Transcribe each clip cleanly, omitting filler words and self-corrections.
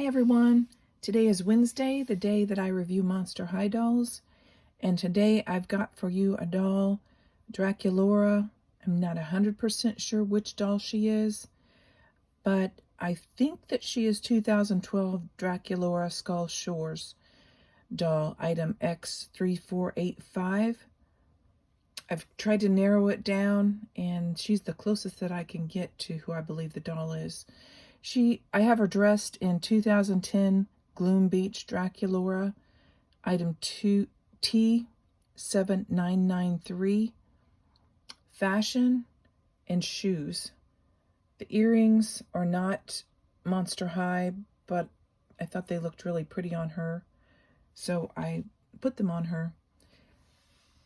everyone. Today is Wednesday, the day that I review Monster High dolls. And today I've got for you a doll, Draculaura. I'm not 100% sure which doll she is, but I think that she is 2012 Draculaura Skull Shores doll, item X3485. I've tried to narrow it down, and she's the closest that I can get to who I believe the doll is. I have her dressed in 2010 Gloom Beach Draculaura, item T7993, fashion and shoes. The earrings are not Monster High, but I thought they looked really pretty on her, so I put them on her.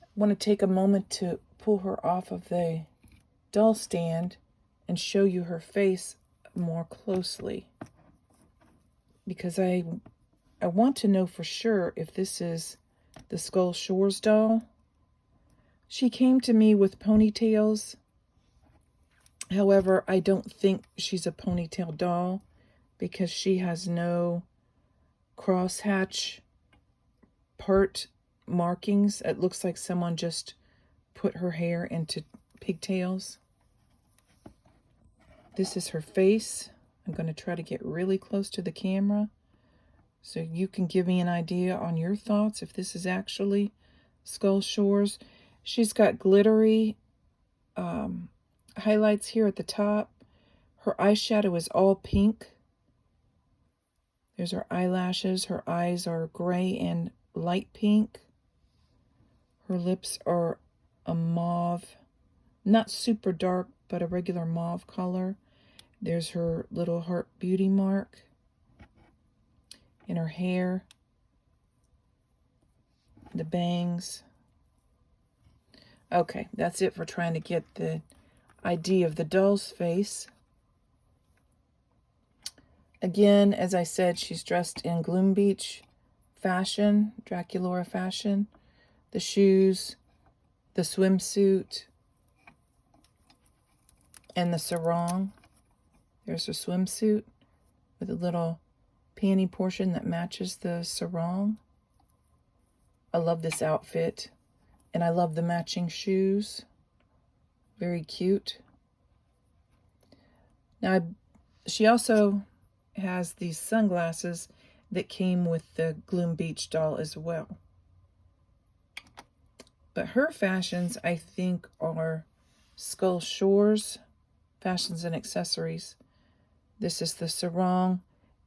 I want to take a moment to pull her off of the doll stand and show you her face more closely, because I want to know for sure if this is the Skull Shores doll. She came to me with ponytails. However, I don't think she's a ponytail doll because she has no crosshatch part markings. It looks like someone just put her hair into pigtails. This is her face. I'm going to try to get really close to the camera so you can give me an idea on your thoughts if this is actually Skull Shores. She's got glittery highlights here at the top. Her eyeshadow is all pink. There's her eyelashes. Her eyes are gray and light pink. Her lips are a mauve, not super dark, but a regular mauve color. There's her little heart beauty mark in her hair, the bangs. Okay, that's it for trying to get the idea of the doll's face. Again, as I said, she's dressed in Gloom Beach fashion, Draculaura fashion. The shoes, the swimsuit, and the sarong. There's her swimsuit with a little panty portion that matches the sarong. I love this outfit, and I love the matching shoes. Very cute. Now, she also has these sunglasses that came with the Gloom Beach doll as well. But her fashions, I think, are Skull Shores fashions and accessories. This is the sarong,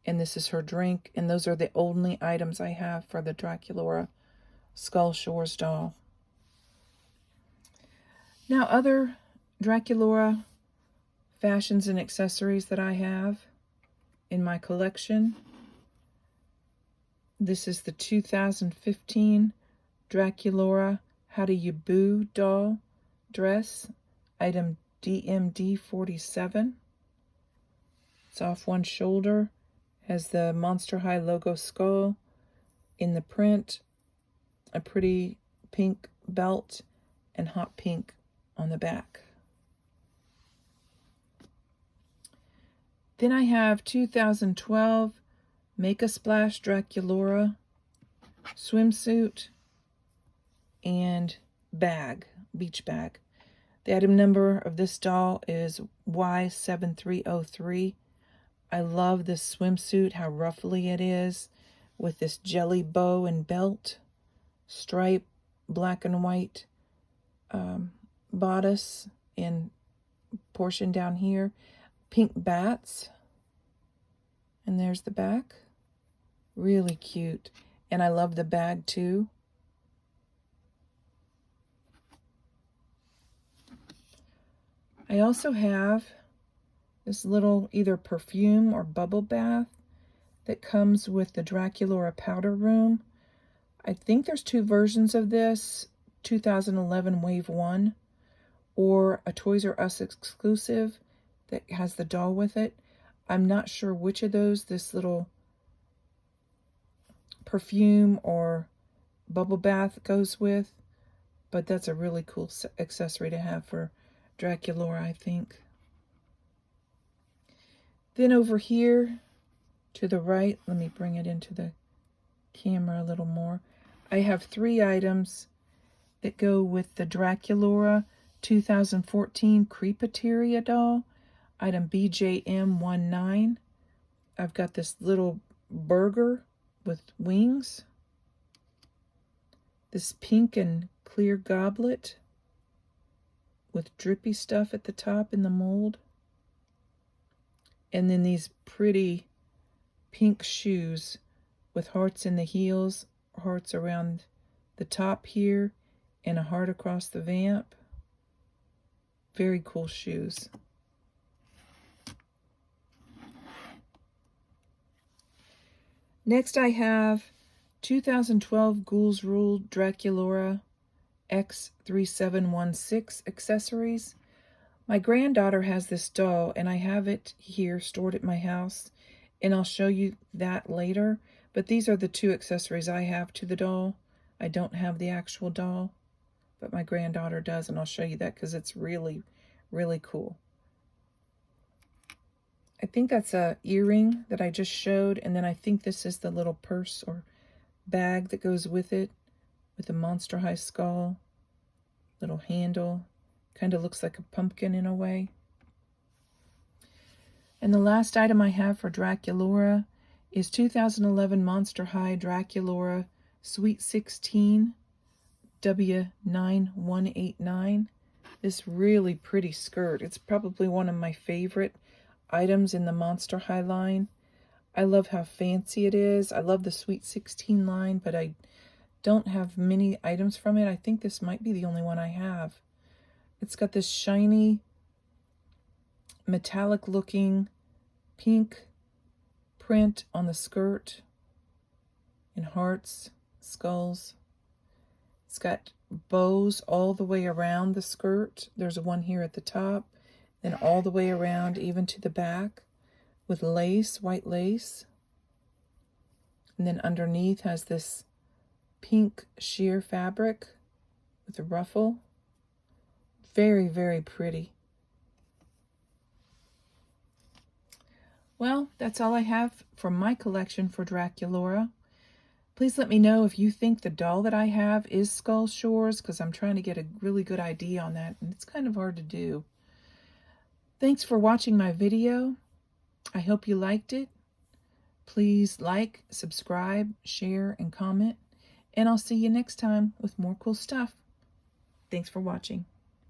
and this is her drink, and those are the only items I have for the Draculaura Skull Shores doll. Now, other Draculaura fashions and accessories that I have in my collection. This is the 2015 Draculaura How Do You Boo doll dress, item DMD47. It's off one shoulder, has the Monster High logo skull in the print, a pretty pink belt, and hot pink on the back. Then I have 2012 Make a Splash Draculaura swimsuit and bag, beach bag. The item number of this doll is Y7303. I love this swimsuit, how ruffly it is, with this jelly bow and belt, stripe, black and white bodice and portion down here, pink bats, and there's the back. Really cute, and I love the bag too. I also have this little either perfume or bubble bath that comes with the Draculaura Powder Room. I think there's two versions of this, 2011 Wave 1, or a Toys R Us exclusive that has the doll with it. I'm not sure which of those this little perfume or bubble bath goes with, but that's a really cool accessory to have for Draculaura, I think. Then over here, To the right, let me bring it into the camera a little more. I have 3 items that go with the Draculaura 2014 Creepateria doll, item BJM19. I've got this little burger with wings, this pink and clear goblet with drippy stuff at the top in the mold, and then these pretty pink shoes with hearts in the heels, hearts around the top here, and a heart across the vamp. Very cool shoes. Next I have 2012 Ghouls Draculaura X3785 accessories. My granddaughter has this doll, and I have it here stored at my house, and I'll show you that later. But these are the 2 accessories I have to the doll. I don't have the actual doll, but my granddaughter does, and I'll show you that because it's really, really cool. I think that's a earring that I just showed, and then I think this is the little purse or bag that goes with it, with the Monster High skull, little handle. Kind of looks like a pumpkin in a way. And the last item I have for Draculaura is 2011 Monster High Draculaura Sweet 16 W9189. This really pretty skirt. It's probably one of my favorite items in the Monster High line. I love how fancy it is. I love the Sweet 16 line, but I don't have many items from it. I think this might be the only one I have. It's got this shiny, metallic looking pink print on the skirt and hearts, skulls. It's got bows all the way around the skirt. There's one here at the top, then all the way around even to the back with lace, white lace. And then underneath has this pink sheer fabric with a ruffle. Very, very pretty. Well, that's all I have for my collection for Draculaura. Please let me know if you think the doll that I have is Skull Shores, because I'm trying to get a really good idea on that, and it's kind of hard to do. Thanks for watching my video. I hope you liked it. Please like, subscribe, share, and comment, and I'll see you next time with more cool stuff. Thanks for watching.